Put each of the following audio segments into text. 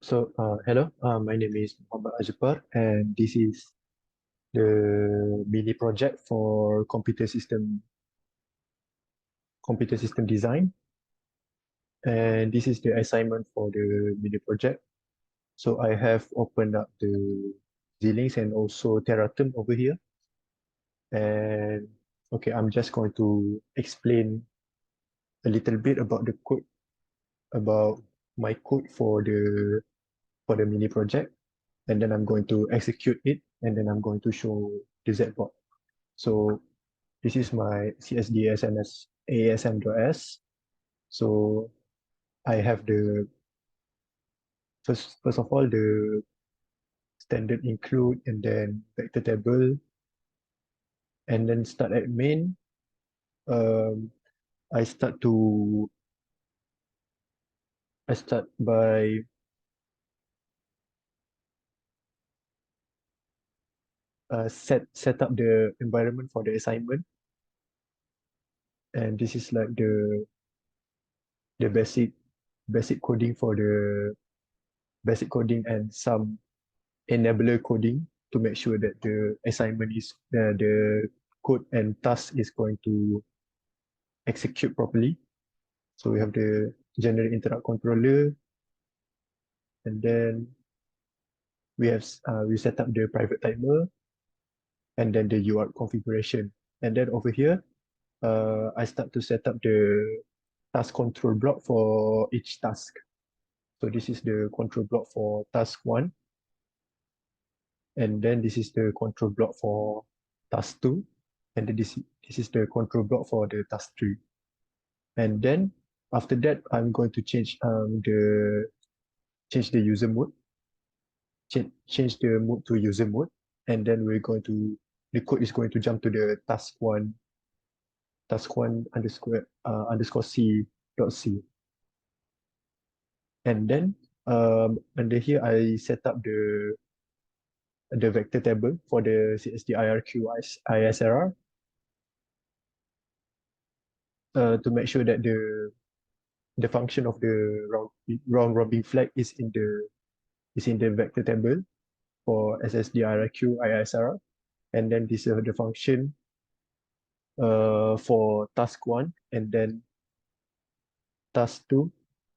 Hello, my name is Muhammad Ajpar, and this is the mini project for computer system design, and this is the assignment for the mini project. So I have opened up the Xilinx and also Terratum over here, and okay, I'm just going to explain a little bit about the code, about my code for the mini project, and then I'm going to execute it, and then I'm going to show the Zboard. So this is my CSDSNS ASM.S. So I have the first of all the standard include and then vector table and then start at main. Um, I start to I start by set up the environment for the assignment, and this is like the basic coding for the basic coding and some enabler coding to make sure that the assignment is the code and task is going to execute properly. So we have the generate interrupt controller, and then we set up the private timer, and then the UART configuration. And then over here, I start to set up the task control block for each task. So this is the control block for task one, and then this is the control block for task two, and then this is the control block for the task three. And then after that, I'm going to change the user mode, change the mode to user mode, and then the code is going to jump to the task one underscore c dot c. And then under here, I set up the vector table for the CSDIRQ ISRR to make sure that the function of the round robin flag is in the vector table for SSDIRQ ISRR, and then this is the function for task one, and then task two,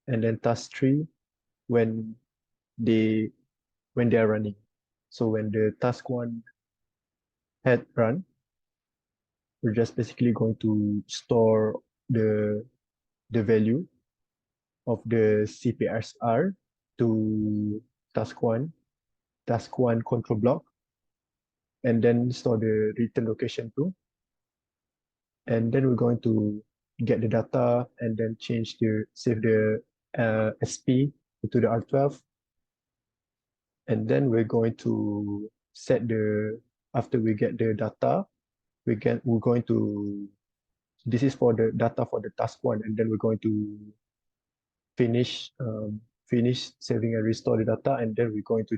and then task three when they when they are running. So when the task one had run, we're just basically going to store the the value of the CPSR to task task one control block, and then store the return location too. And then we're going to get the data and then save the SP to the R12. And then we're going to after we get the data, we're going to, this is for the data for the task one, and then we're going to finish, finish saving and restore the data, and then we're going to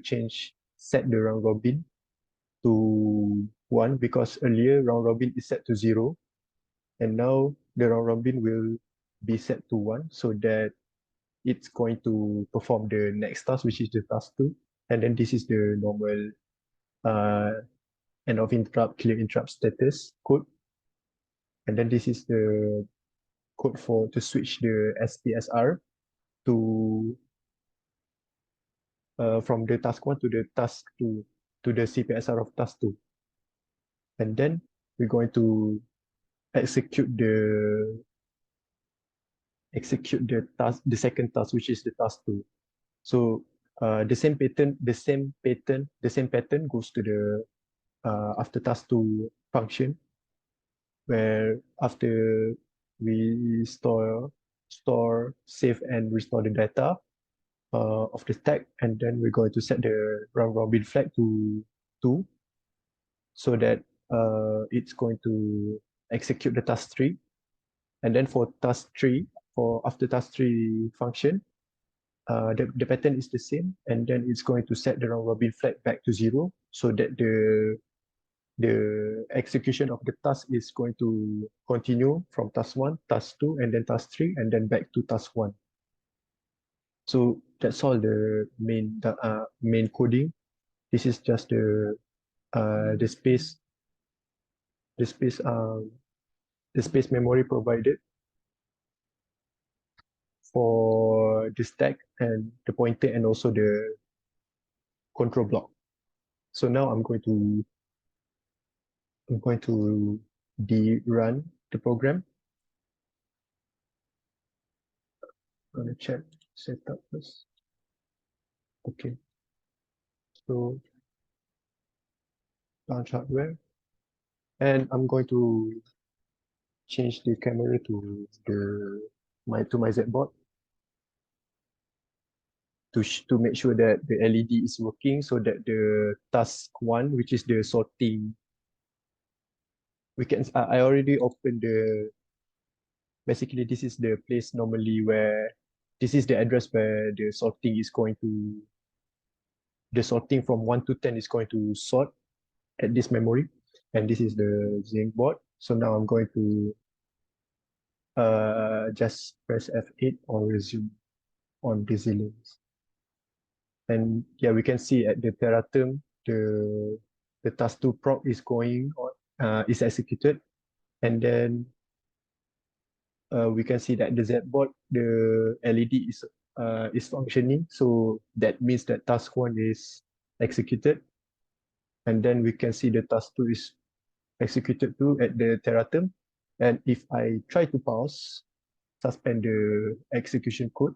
set the round robin to one, because earlier round robin is set to zero, and now the round robin will be set to one, so that it's going to perform the next task, which is the task two. And then this is the normal end of interrupt, clear interrupt status code. And then this is the code to switch the SPSR to from the task one to the task two to the CPSR of task two. And then we're going to execute the second task, which is the task two. So the same pattern goes to the after task two function, where after we save and restore the data of the stack, and then we're going to set the round robin flag to two, so that it's going to execute the task three. And then for task three, for after task three function, the pattern is the same, and then it's going to set the round robin flag back to zero, so that the execution of the task is going to continue from task one, task two, and then task three, and then back to task one. So that's all the main coding. This is just the space the space um the space memory provided for the stack and the pointer and also the control block. So now I'm going to run the program. I'm gonna check setup first. Okay, so launch hardware, and I'm going to change the camera to my Z board to make sure that the LED is working, so that the task one, which is the sorting, I already opened basically this is the place normally where this is the address where the sorting from 1 to 10 is going to sort at this memory, and this is the zinc board. So now I'm going to just press F8 or resume on resilience. And yeah, we can see at the teraterm, the task 2 prop is going on, is executed. And then we can see that the Z board, the LED is functioning. So that means that task 1 is executed. And then we can see the task 2 is executed too at the teraterm. And if I try to pause, suspend the execution code,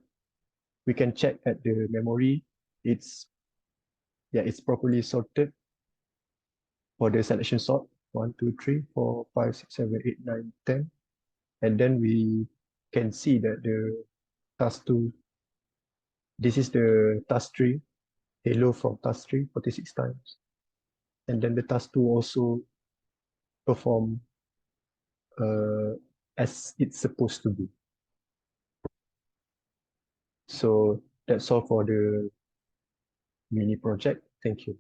we can check at the memory. It's properly sorted for the selection sort. 1, 2, 3, 4, 5, 6, 7, 8, 9, 10. And then we can see that the task 2, this is the task 3, hello from task 3, 46 times. And then the task 2 also perform uh, as it's supposed to be. So that's all for the mini project. Thank you.